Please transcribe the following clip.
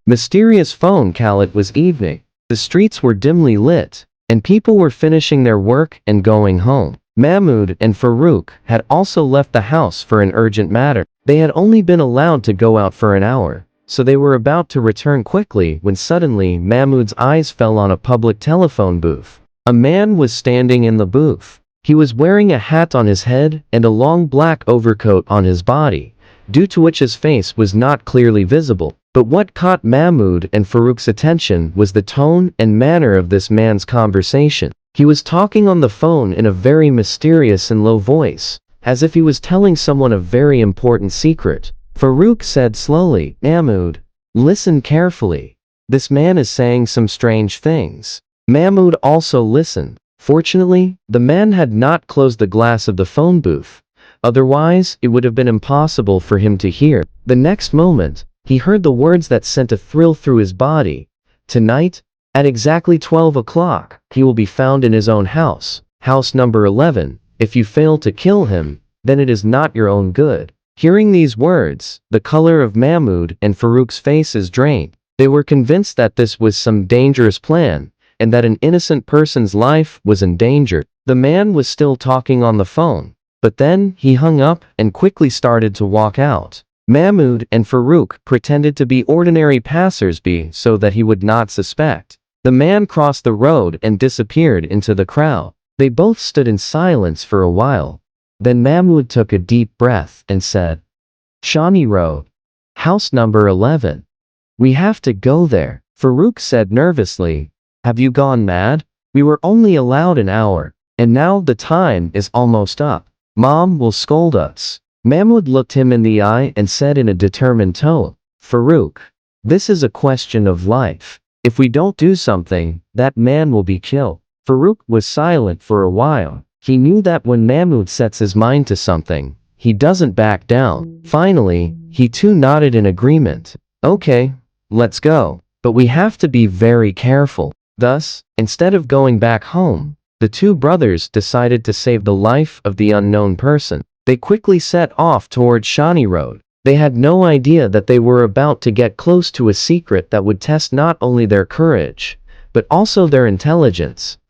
mysterious phone call. It was evening. The streets were dimly lit, and people were finishing their work and going home. Mahmood and Farooq had also left the house for an urgent matter. They had only been allowed to go out for an hour, so they were about to return quickly when suddenly Mahmood's eyes fell on a public telephone booth. A man was standing in the booth. He was wearing a hat on his head and a long black overcoat on his body, due to which his face was not clearly visible. But what caught Mahmood and Farooq's attention was the tone and manner of this man's conversation. He was talking on the phone in a very mysterious and low voice, as if he was telling someone a very important secret. Farooq said slowly, "Mahmood, listen carefully. This man is saying some strange things." Mahmood also listened. Fortunately, the man had not closed the glass of the phone booth. Otherwise, it would have been impossible for him to hear. The next moment, he heard the words that sent a thrill through his body. "Tonight, at exactly 12 o'clock, he will be found in his own house, house number 11. If you fail to kill him, then it is not your own good." Hearing these words, the color of Mahmood and Farooq's faces drained. They were convinced that this was some dangerous plan, and that an innocent person's life was in danger. The man was still talking on the phone, but then he hung up and quickly started to walk out. Mahmood and Farooq pretended to be ordinary passers-by so that he would not suspect. The man crossed the road and disappeared into the crowd. They both stood in silence for a while. Then Mahmood took a deep breath and said, "Shani Road, house number 11. We have to go there." Farooq said nervously, "Have you gone mad? We were only allowed an hour, and now the time is almost up. Mom will scold us." Mahmood looked him in the eye and said in a determined tone, "Farooq, this is a question of life. If we don't do something, that man will be killed." Farooq was silent for a while. He knew that when Mahmood sets his mind to something, he doesn't back down. Finally, he too nodded in agreement. "Okay, let's go. But we have to be very careful." Thus, instead of going back home, the two brothers decided to save the life of the unknown person. They quickly set off towards Shani Road. They had no idea that they were about to get close to a secret that would test not only their courage, but also their intelligence.